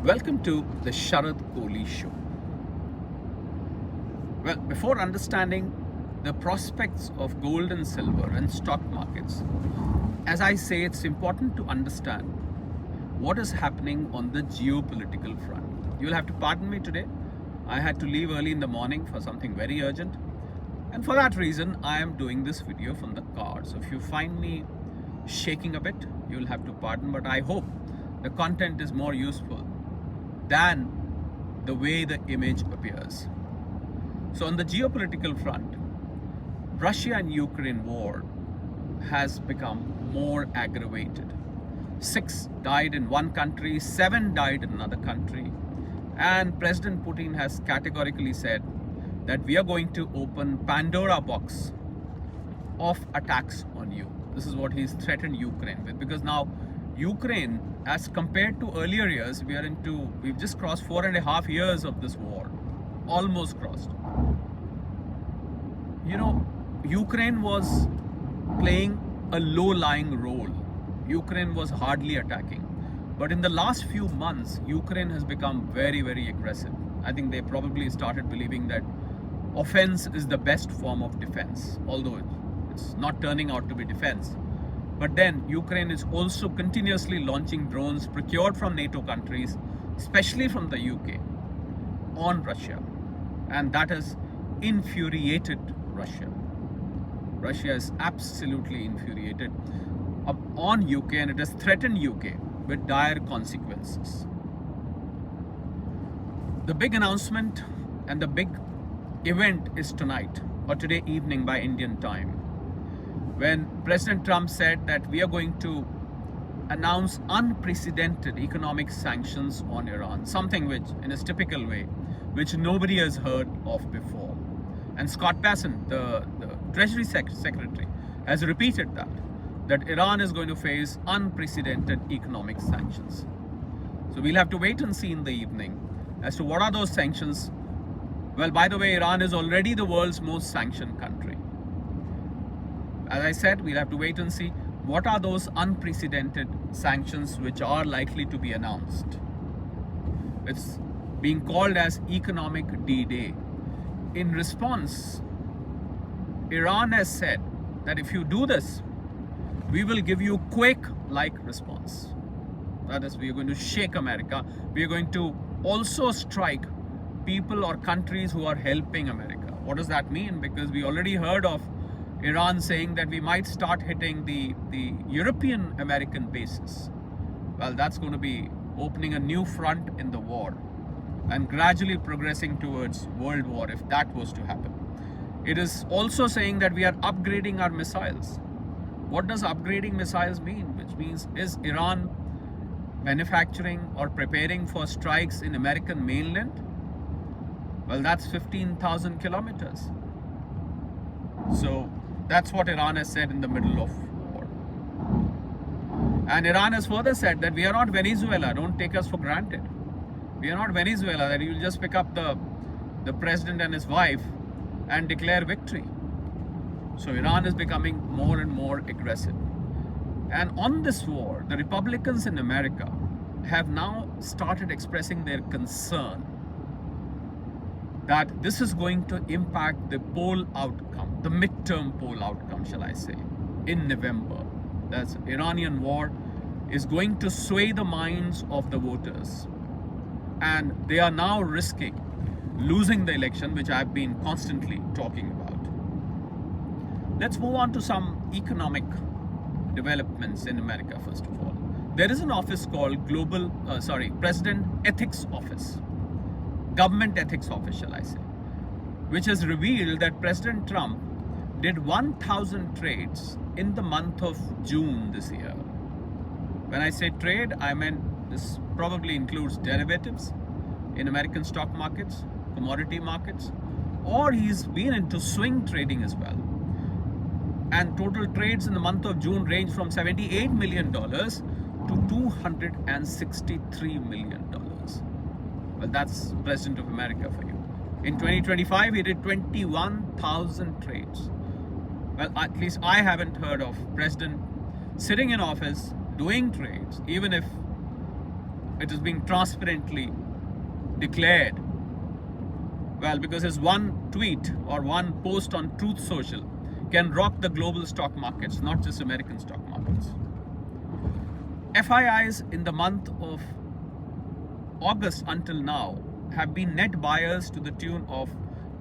Welcome to the Sharad Kohli show. Well, before understanding the prospects of gold and silver and stock markets, as I say, it's important to understand what is happening on the geopolitical front. You'll have to pardon me today. I had to leave early in the morning for something very urgent. And for that reason, I am doing this video from the car. So if you find me shaking a bit, you'll have to pardon. But I hope the content is more useful than the way the image appears. So on the geopolitical front, Russia and Ukraine war has become more aggravated. 6 died in one country, 7 died in another country. And President Putin has categorically said that we are going to open Pandora box of attacks on you. This is what he's threatened Ukraine with, because now Ukraine, as compared to earlier years, we've just crossed 4.5 years of this war, almost crossed. Ukraine was playing a low-lying role. Ukraine was hardly attacking. But in the last few months, Ukraine has become very, very aggressive. I think they probably started believing that offense is the best form of defense, although it's not turning out to be defense. But then Ukraine is also continuously launching drones procured from NATO countries, especially from the UK, on Russia. And that has infuriated Russia. Russia is absolutely infuriated on UK, and it has threatened UK with dire consequences. The big announcement and the big event is tonight, or today evening by Indian time, when President Trump said that we are going to announce unprecedented economic sanctions on Iran, something which, in a typical way, which nobody has heard of before. And Scott Bessent, the Treasury Secretary, has repeated that Iran is going to face unprecedented economic sanctions. So we'll have to wait and see in the evening as to what are those sanctions. Well, by the way, Iran is already the world's most sanctioned country. As I said, we'll have to wait and see what are those unprecedented sanctions which are likely to be announced. It's being called as economic D-Day. In response, Iran has said that if you do this, we will give you quake-like response. That is, we are going to shake America. We are going to also strike people or countries who are helping America. What does that mean? Because we already heard of Iran saying that we might start hitting the European American bases. Well, that's going to be opening a new front in the war and gradually progressing towards world war if that was to happen. It is also saying that we are upgrading our missiles. What does upgrading missiles mean? Which means, is Iran manufacturing or preparing for strikes in American mainland? Well, that's 15,000 kilometers. So that's what Iran has said in the middle of war. And Iran has further said that we are not Venezuela. Don't take us for granted. We are not Venezuela, that you will just pick up the president and his wife and declare victory. So Iran is becoming more and more aggressive. And on this war, the Republicans in America have now started expressing their concern that this is going to impact the poll outcome, the midterm poll outcome, shall I say, in November. That's Iranian war is going to sway the minds of the voters. And they are now risking losing the election, which I've been constantly talking about. Let's move on to some economic developments in America, first of all. There is an office called President Ethics Office. Government Ethics Office, shall I say, which has revealed that President Trump did 1,000 trades in the month of June this year. When I say trade, I meant this probably includes derivatives in American stock markets, commodity markets, or he's been into swing trading as well. And total trades in the month of June range from $78 million to $263 million. Well, that's President of America for you. In 2025, he did 21,000 trades. Well, at least I haven't heard of President sitting in office doing trades, even if it is being transparently declared? Well, because his one tweet or one post on Truth Social can rock the global stock markets, not just American stock markets. FIIs in the month of August until now have been net buyers to the tune of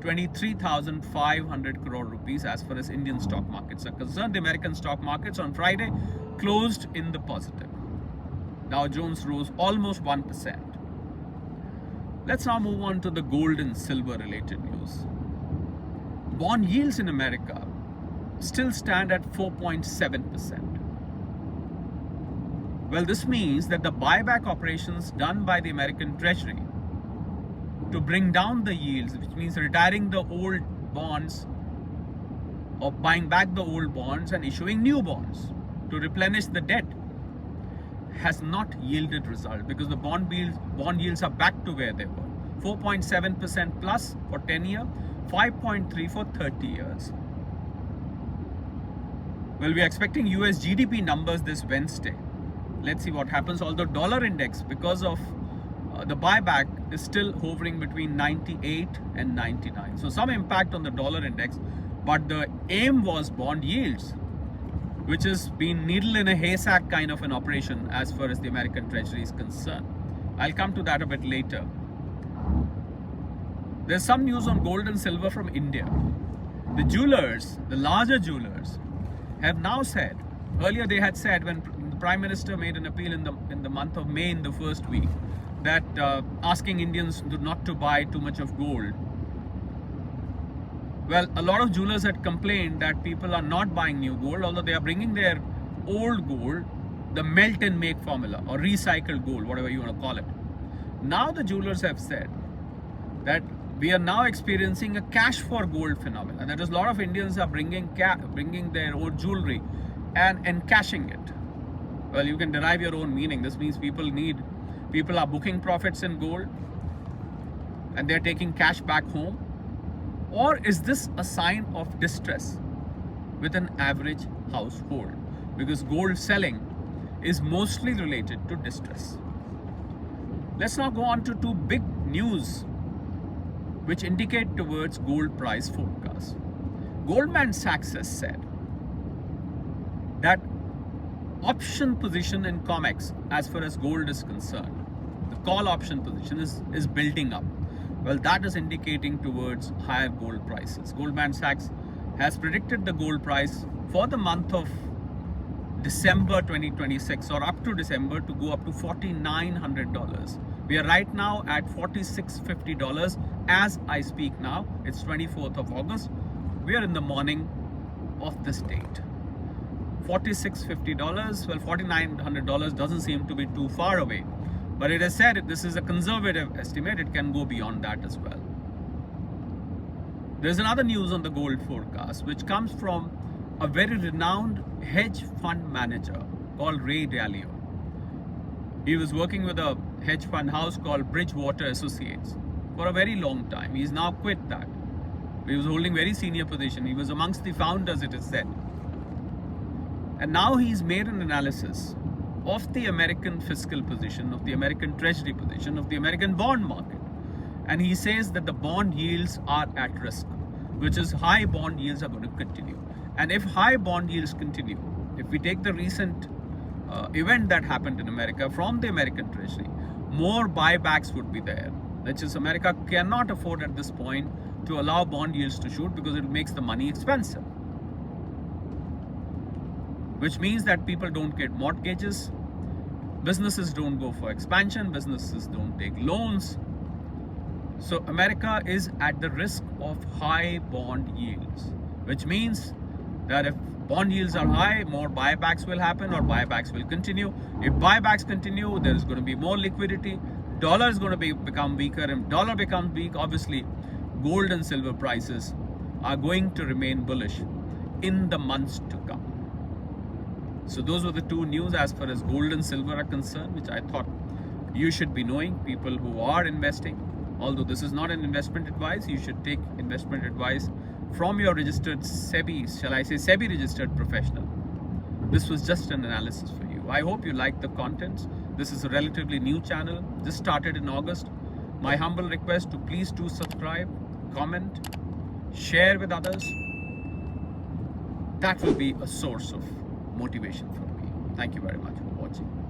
23,500 crore rupees as far as Indian stock markets are concerned. The American stock markets on Friday closed in the positive. Dow Jones rose almost 1%. Let's now move on to the gold and silver related news. Bond yields in America still stand at 4.7%. Well, this means that the buyback operations done by the American Treasury to bring down the yields, which means retiring the old bonds or buying back the old bonds and issuing new bonds to replenish the debt, has not yielded result, because the bond yields are back to where they were. 4.7% plus for 10-year, 5.3 for 30 years. Well, we are expecting US GDP numbers this Wednesday. Let's see what happens. Although dollar index, because of the buyback, is still hovering between 98 and 99. So some impact on the dollar index, but the aim was bond yields, which has been needle in a haystack kind of an operation as far as the American Treasury is concerned. I'll come to that a bit later. There's some news on gold and silver from India. The jewelers, the larger jewelers, have now said, earlier they had said when the Prime Minister made an appeal in the month of May in the first week, that asking Indians not to buy too much of gold. Well, a lot of jewelers had complained that people are not buying new gold, although they are bringing their old gold, the melt and make formula or recycled gold, whatever you want to call it. Now the jewelers have said that we are now experiencing a cash for gold phenomenon. That is, a lot of Indians are bringing their old jewelry and cashing it. Well, you can derive your own meaning. This means people are booking profits in gold and they're taking cash back home. Or is this a sign of distress with an average household? Because gold selling is mostly related to distress. Let's now go on to two big news which indicate towards gold price forecast. Goldman Sachs has said that option position in COMEX as far as gold is concerned, the call option position is building up. Well, that is indicating towards higher gold prices. Goldman Sachs has predicted the gold price for the month of December 2026 or up to December to go up to $4,900. We are right now at $4,650 as I speak now. It's 24th of August. We are in the morning of this date. $4,650, well, $4,900 doesn't seem to be too far away. But it is said this is a conservative estimate. It can go beyond that as well. There's another news on the gold forecast, which comes from a very renowned hedge fund manager called Ray Dalio. He was working with a hedge fund house called Bridgewater Associates for a very long time. He's now quit that. He was holding very senior position. He was amongst the founders, it is said. And now he's made an analysis of the American fiscal position, of the American Treasury position, of the American bond market. And he says that the bond yields are at risk, which is high bond yields are going to continue. And if high bond yields continue, if we take the recent event that happened in America from the American Treasury, more buybacks would be there. That is, America cannot afford at this point to allow bond yields to shoot because it makes the money expensive. Which means that people don't get mortgages, businesses don't go for expansion, businesses don't take loans. So America is at the risk of high bond yields, which means that if bond yields are high, more buybacks will happen or buybacks will continue. If buybacks continue, there is going to be more liquidity. Dollar is going to become weaker. If dollar becomes weak, obviously gold and silver prices are going to remain bullish in the months to come. So those were the two news as far as gold and silver are concerned, which I thought you should be knowing, people who are investing. Although this is not an investment advice, you should take investment advice from your registered SEBI, shall I say SEBI registered professional. This was just an analysis for you. I hope you like the contents. This is a relatively new channel, just started in August. My humble request to please do subscribe, comment, share with others. That will be a source of motivation for me. Thank you very much for watching.